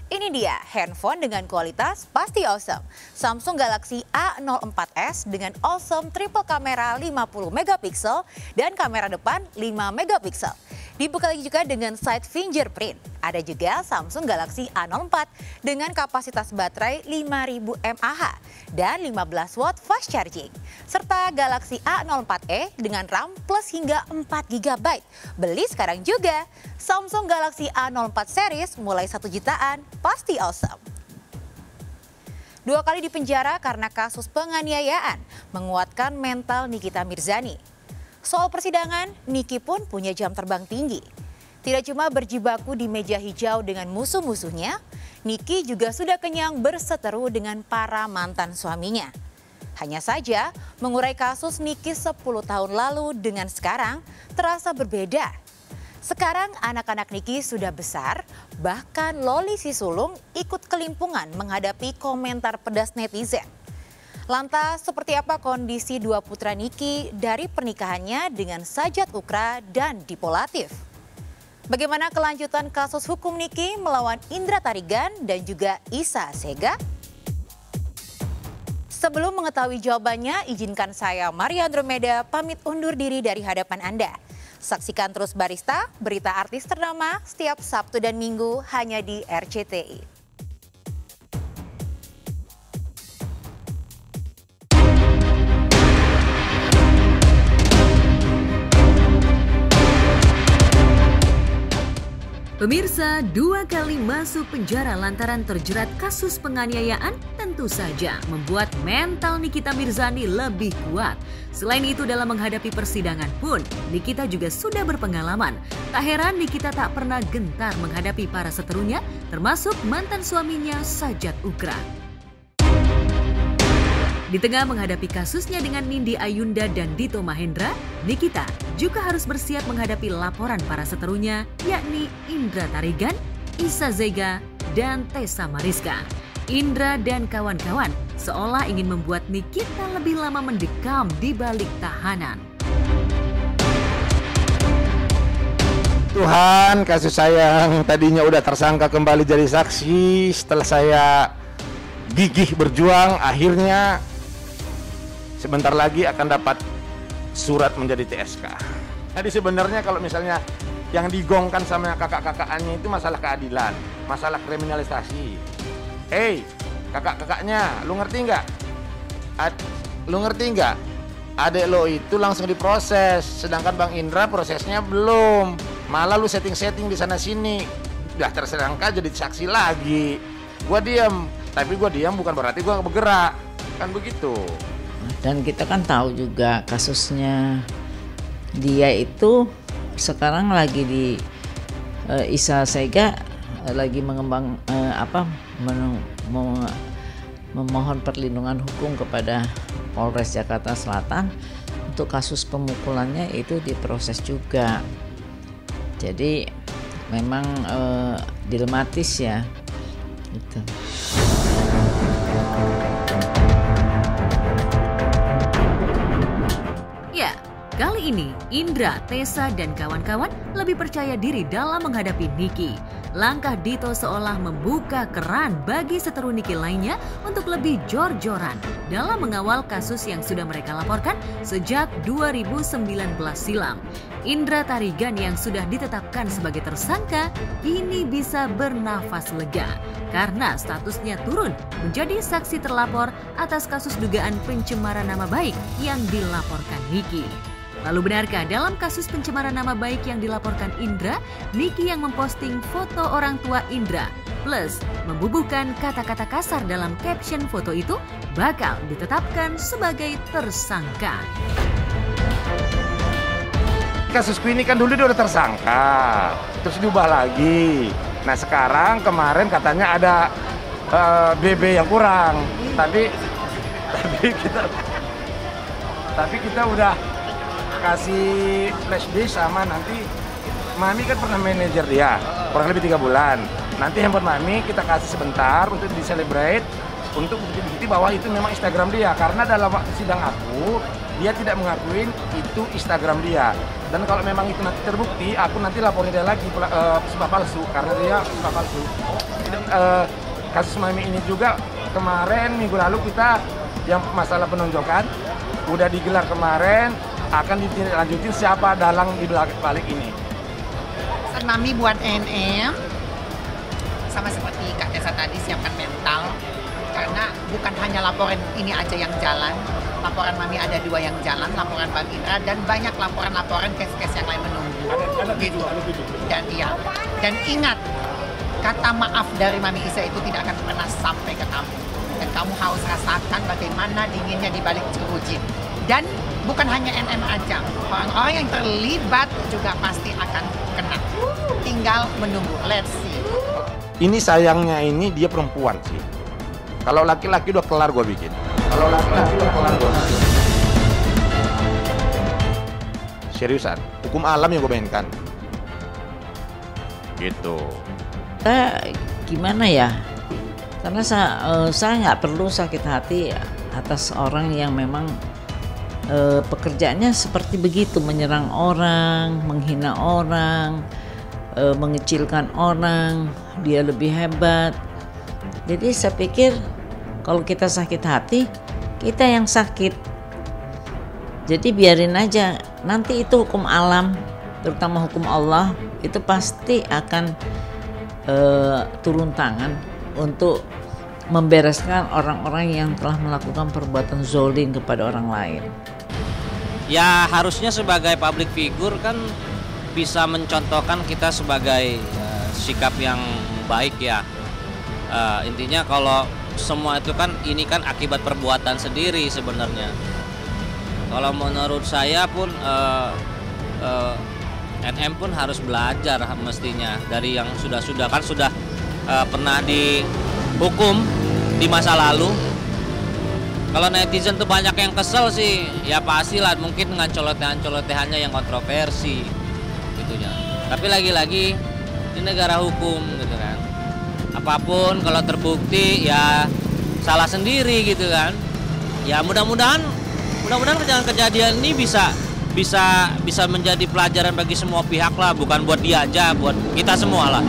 Ini dia handphone dengan kualitas pasti awesome. Samsung Galaxy A04s dengan awesome triple kamera 50 megapiksel dan kamera depan 5 megapiksel. Dibuka lagi juga dengan side fingerprint. Ada juga Samsung Galaxy A04 dengan kapasitas baterai 5000 mAh dan 15 watt fast charging. Serta Galaxy A04e dengan RAM plus hingga 4 GB. Beli sekarang juga. Samsung Galaxy A04 series mulai 1 jutaan, pasti awesome. 2 kali dipenjara karena kasus penganiayaan, menguatkan mental Nikita Mirzani. Soal persidangan, Niki pun punya jam terbang tinggi. Tidak cuma berjibaku di meja hijau dengan musuh-musuhnya, Niki juga sudah kenyang berseteru dengan para mantan suaminya. Hanya saja, mengurai kasus Niki 10 tahun lalu dengan sekarang terasa berbeda. Sekarang anak-anak Niki sudah besar, bahkan Loli si sulung ikut kelimpungan menghadapi komentar pedas netizen. Lantas seperti apa kondisi dua putra Niki dari pernikahannya dengan Sajat Ukra dan Dipo Latif? Bagaimana kelanjutan kasus hukum Niki melawan Indra Tarigan dan juga Isa Sega? Sebelum mengetahui jawabannya, izinkan saya Maria Andromeda pamit undur diri dari hadapan Anda. Saksikan terus Barista, berita artis ternama setiap Sabtu dan Minggu hanya di RCTI. Pemirsa, 2 kali masuk penjara lantaran terjerat kasus penganiayaan tentu saja membuat mental Nikita Mirzani lebih kuat. Selain itu dalam menghadapi persidangan pun, Nikita juga sudah berpengalaman. Tak heran Nikita tak pernah gentar menghadapi para seterunya, termasuk mantan suaminya Sajat Ukra. Di tengah menghadapi kasusnya dengan Nindi Ayunda dan Dito Mahendra, Nikita juga harus bersiap menghadapi laporan para seterunya, yakni Indra Tarigan, Isa Sega, dan Tessa Mariska. Indra dan kawan-kawan seolah ingin membuat Nikita lebih lama mendekam di balik tahanan. Tuhan, kasus saya yang tadinya udah tersangka kembali jadi saksi setelah saya gigih berjuang, akhirnya sebentar lagi akan dapat surat menjadi TSK. Jadi sebenarnya kalau misalnya yang digongkan sama kakak-kakaknya itu masalah keadilan, masalah kriminalisasi. Kakak-kakaknya, lu ngerti nggak? Lu ngerti nggak? Adek lo itu langsung diproses, sedangkan Bang Indra prosesnya belum. Malah lu setting-setting di sana sini. Udah tersangka jadi saksi lagi. Gua diam, tapi gua diam bukan berarti gua bergerak. Kan begitu. Dan kita kan tahu juga kasusnya dia itu sekarang lagi di Isa Sega lagi mengembang memohon perlindungan hukum kepada Polres Jakarta Selatan untuk kasus pemukulannya itu diproses juga. Jadi memang dilematis ya gitu. Kali ini, Indra, Tessa, dan kawan-kawan lebih percaya diri dalam menghadapi Niki. Langkah Dito seolah membuka keran bagi seteru Niki lainnya untuk lebih jor-joran dalam mengawal kasus yang sudah mereka laporkan sejak 2019 silam. Indra Tarigan yang sudah ditetapkan sebagai tersangka kini bisa bernafas lega karena statusnya turun menjadi saksi terlapor atas kasus dugaan pencemaran nama baik yang dilaporkan Niki. Lalu benarkah dalam kasus pencemaran nama baik yang dilaporkan Indra, Niki yang memposting foto orang tua Indra plus membubuhkan kata-kata kasar dalam caption foto itu bakal ditetapkan sebagai tersangka? Kasusku ini kan dulu dia udah tersangka, terus diubah lagi. Nah sekarang kemarin katanya ada BB yang kurang, tapi kita udah kasih flash disk sama nanti Mami kan pernah manajer dia kurang lebih 3 bulan. Nanti handphone Mami kita kasih sebentar untuk di-celebrate untuk bukti-bukti bahwa itu memang Instagram dia, karena dalam waktu sidang aku dia tidak mengakuin itu Instagram dia. Dan kalau memang itu nanti terbukti, aku nanti laporin dia lagi pesumpah palsu karena dia pesumpah palsu. kasus Mami ini juga kemarin minggu lalu kita yang masalah penonjokan udah digelar kemarin, akan ditindaklanjutin siapa dalang di balik ini. Pesan Mami buat NM, sama seperti Kak Tessa tadi, siapkan mental. Karena bukan hanya laporan ini aja yang jalan, laporan Mami ada 2 yang jalan, laporan Bang Indra, dan banyak laporan-laporan case-case yang lain menunggu. Ada gitu. tujuh. Dan ingat, kata maaf dari Mami Isa itu tidak akan pernah sampai ke kamu. Dan kamu harus rasakan bagaimana dinginnya di balik jeruji. Dan bukan hanya NM aja, orang-orang yang terlibat juga pasti akan kena. Tinggal menunggu, let's see. Ini sayangnya ini dia perempuan sih. Kalau laki-laki udah kelar gue bikin. Seriusan, hukum alam yang gue mainkan. Gitu. Gimana ya? Karena saya nggak perlu sakit hati atas orang yang memang pekerjaannya seperti begitu, menyerang orang, menghina orang, mengecilkan orang, dia lebih hebat. Jadi saya pikir kalau kita sakit hati, kita yang sakit. Jadi biarin aja, nanti itu hukum alam, terutama hukum Allah, itu pasti akan turun tangan untuk membereskan orang-orang yang telah melakukan perbuatan zolim kepada orang lain. Ya harusnya sebagai public figure kan bisa mencontohkan kita sebagai sikap yang baik ya. Intinya kalau semua itu kan ini kan akibat perbuatan sendiri sebenarnya. Kalau menurut saya pun NM pun harus belajar mestinya dari yang sudah kan sudah pernah dihukum di masa lalu. Kalau netizen tuh banyak yang kesel sih, ya pastilah mungkin dengan colotehan-colotehannya yang kontroversi gitunya. Tapi lagi-lagi di negara hukum gitu kan. Apapun kalau terbukti ya salah sendiri gitu kan. Ya mudah-mudahan kejadian ini bisa menjadi pelajaran bagi semua pihak lah, bukan buat dia aja, buat kita semua lah.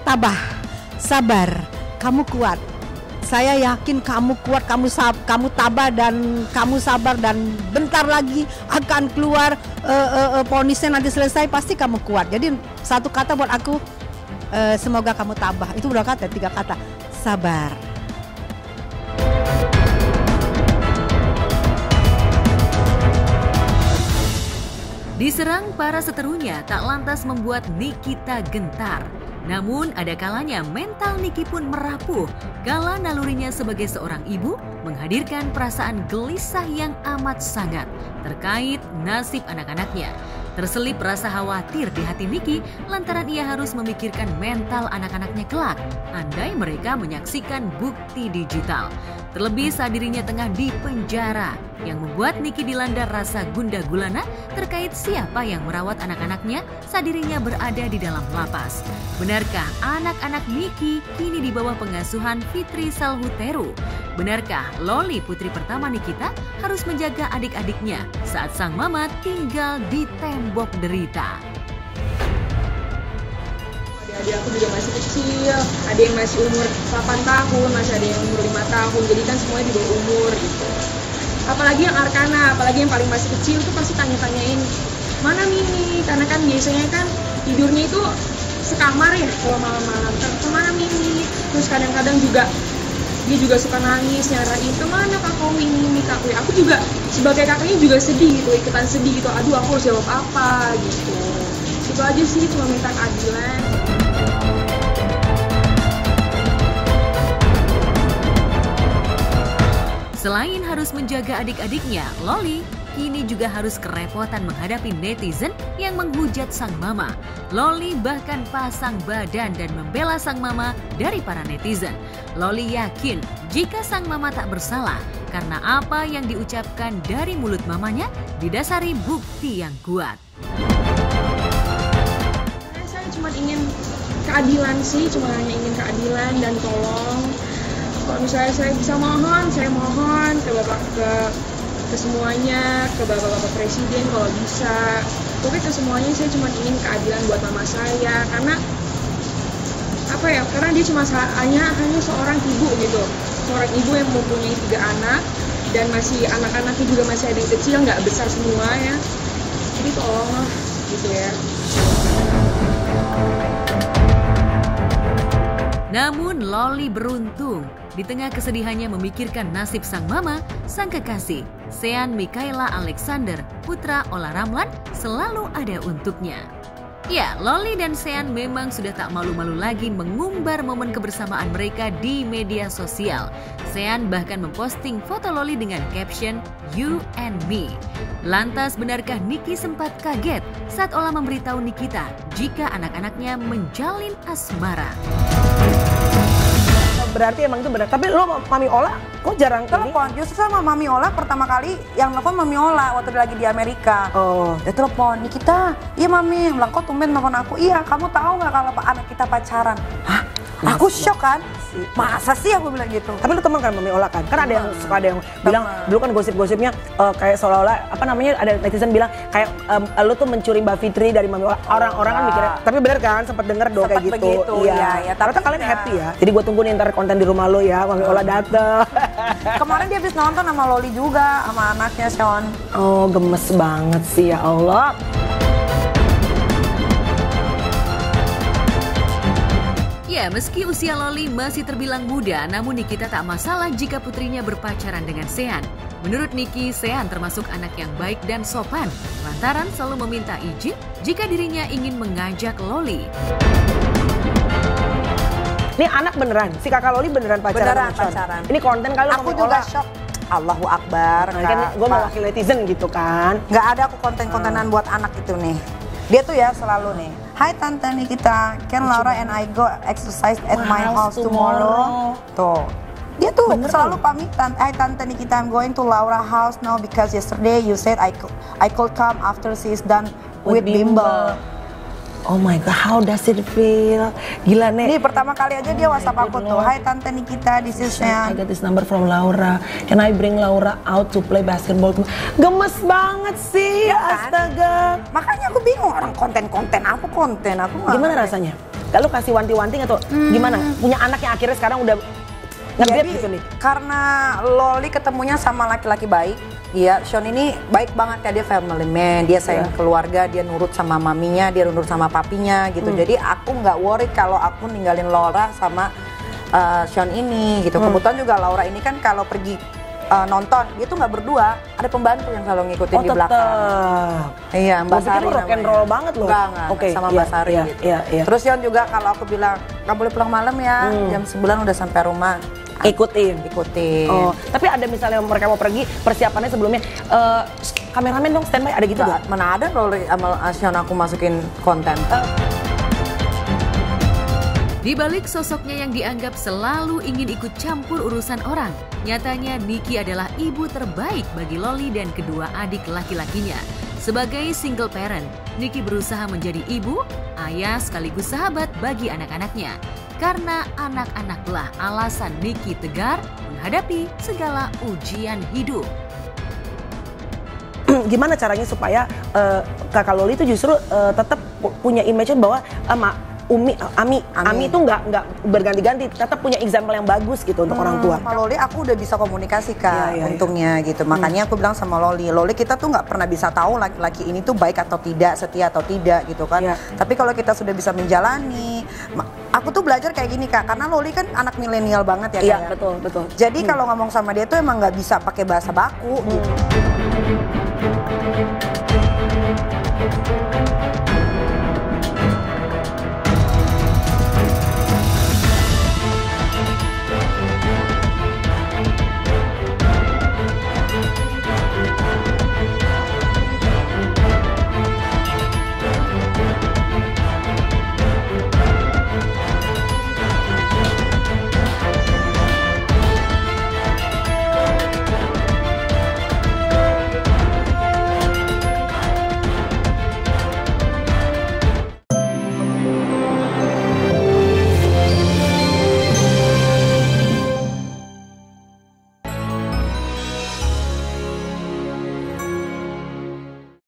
Tabah, sabar, kamu kuat. Saya yakin kamu kuat, kamu tabah dan kamu sabar, dan bentar lagi akan keluar vonisnya nanti selesai, pasti kamu kuat. Jadi satu kata buat aku, semoga kamu tabah. Itu berapa kata? 3 kata, sabar. Diserang para seterunya tak lantas membuat Nikita gentar. Namun ada kalanya mental Niki pun merapuh kala nalurinya sebagai seorang ibu menghadirkan perasaan gelisah yang amat sangat terkait nasib anak-anaknya. Terselip rasa khawatir di hati Niki lantaran ia harus memikirkan mental anak-anaknya kelak andai mereka menyaksikan bukti digital. Terlebih saat dirinya tengah di penjara yang membuat Niki dilanda rasa gundah gulana terkait siapa yang merawat anak-anaknya saat dirinya berada di dalam lapas. Benarkah anak-anak Niki kini di bawah pengasuhan Fitri Salhuteru? Benarkah Loli putri pertama Nikita harus menjaga adik-adiknya saat sang mama tinggal di tembok derita? Adik aku juga masih kecil, ada yang masih umur 8 tahun, masih ada yang umur 5 tahun, jadi kan semuanya di bawah umur gitu. Apalagi yang Arkana, apalagi yang paling masih kecil tuh pasti tanya-tanyain, mana Mimi? Karena kan biasanya kan tidurnya itu sekamar ya kalau malam-malam, kemana Mimi? Terus kadang-kadang juga dia juga suka nangis, nyarain kemana Kak Kowi, Mimi, Kak Kowi. Aku juga sebagai kakaknya juga sedih gitu, ikutan sedih gitu, aduh aku harus jawab apa gitu. Itu aja sih, cuma minta keadilan. Selain harus menjaga adik-adiknya, Loli kini juga harus kerepotan menghadapi netizen yang menghujat sang mama. Loli bahkan pasang badan dan membela sang mama dari para netizen. Loli yakin jika sang mama tak bersalah karena apa yang diucapkan dari mulut mamanya didasari bukti yang kuat. Saya cuma ingin keadilan sih, cuma hanya ingin keadilan dan tolong. Kalau misalnya saya bisa mohon, saya mohon ke bapak ke semuanya, ke bapak-bapak presiden kalau bisa. Pokoknya ke semuanya saya cuma ingin keadilan buat mama saya, karena apa ya, karena dia cuma hanya seorang ibu gitu, seorang ibu yang mempunyai 3 anak dan masih anak-anaknya juga masih ada yang kecil, nggak besar semua ya. Jadi tolonglah gitu ya. Namun Loli beruntung. Di tengah kesedihannya memikirkan nasib sang mama, sang kekasih, Sean Mikaela Alexander, putra Ola Ramlan, selalu ada untuknya. Ya, Loli dan Sean memang sudah tak malu-malu lagi mengumbar momen kebersamaan mereka di media sosial. Sean bahkan memposting foto Loli dengan caption "You and Me". Lantas benarkah Niki sempat kaget saat Ola memberitahu Nikita jika anak-anaknya menjalin asmara? Berarti emang itu benar. Tapi lo Mami Ola kok jarang telepon? Justru sama Mami Ola pertama kali yang telepon Mami Ola waktu dia lagi di Amerika. Dia telepon, Nikita, iya Mami, bilang kok tumben telepon aku. Iya, kamu tahu nggak kalau anak kita pacaran? Hah? Aku shock kan? Masa sih aku bilang gitu. Tapi lu teman kan Mami Ola kan? Kan ada yang suka ada yang bilang dulu kan gosip-gosipnya kayak seolah-olah apa namanya ada netizen bilang kayak lu tuh mencuri Mbak Fitri dari Mami Ola. Orang-orang kan mikirnya. Tapi bener kan sempat denger dong kayak gitu. Begitu, iya. Ternyata kalian happy ya. Jadi gue tunggu nih ntar konten di rumah lo ya, Mami Ola dateng. Kemarin dia habis nonton sama Loli juga sama anaknya Sean. Oh gemes banget sih ya Allah. Ya, meski usia Loli masih terbilang muda, namun Nikita tak masalah jika putrinya berpacaran dengan Sean. Menurut Niki, Sean termasuk anak yang baik dan sopan, lantaran selalu meminta izin jika dirinya ingin mengajak Loli. Ini anak beneran, si kakak Loli beneran pacaran? Beneran pacaran. Ini konten kali aku juga shock. Allahu Akbar. Nah, kan gue mau wakil netizen gitu kan. Nggak ada aku konten-kontenan buat anak itu nih. Dia tuh ya selalu nih. Hai Tante Nikita, can Laura and I go exercise at my house tomorrow? Tuh. Dia tuh selalu pamitan. Hai Tante Nikita, I'm going to Laura house now because yesterday you said I could come after she's done with Bimble. Oh my God, how does it feel? Gila nih. Nih pertama kali aja dia WhatsApp aku tuh. Hai Tante Nikita, this is I got this number from Laura. Can I bring Laura out to play basketball? Gemes banget sih, ya kan? Astaga. Makanya aku bingung orang konten-konten apa konten aku. Gimana rasanya? Lalu kasih wanti-wanti atau gimana? Punya anak yang akhirnya sekarang udah nge-date gitu nih. Karena Loli ketemunya sama laki-laki baik. Iya, Sean ini baik banget ya, dia family man, dia sayang keluarga, dia nurut sama maminya, dia nurut sama papinya gitu. Jadi aku nggak worry kalau aku ninggalin Laura sama Sean ini gitu. Kebetulan juga Laura ini kan kalau pergi nonton, dia tuh nggak berdua, ada pembantu yang selalu ngikutin di belakang. Iya, Mbak Sari namanya. Rock and roll banget loh. Enggak, sama Mbak Sari gitu. Terus Sean juga kalau aku bilang, nggak boleh pulang malam ya, jam 9 udah sampai rumah. Ikutin. Oh, tapi ada misalnya mereka mau pergi, persiapannya sebelumnya kameramen dong standby, ada gitu dong? Mana ada Loli sama Sean aku masukin konten. Di balik sosoknya yang dianggap selalu ingin ikut campur urusan orang, nyatanya Niki adalah ibu terbaik bagi Loli dan kedua adik laki-lakinya. Sebagai single parent, Niki berusaha menjadi ibu, ayah sekaligus sahabat bagi anak-anaknya. Karena anak-anaklah alasan Niki tegar menghadapi segala ujian hidup. Gimana caranya supaya kakak Loli itu justru tetap punya image bahwa Ami itu nggak berganti-ganti, tetap punya example yang bagus gitu untuk orang tua. Sama Loli aku udah bisa komunikasi Kak, untungnya gitu. Makanya aku bilang sama Loli kita tuh nggak pernah bisa tahu laki-laki ini tuh baik atau tidak, setia atau tidak gitu kan. Tapi kalau kita sudah bisa menjalani, aku tuh belajar kayak gini Kak, karena Loli kan anak milenial banget ya Kak. Iya, betul. Jadi kalau ngomong sama dia tuh emang nggak bisa pakai bahasa baku gitu.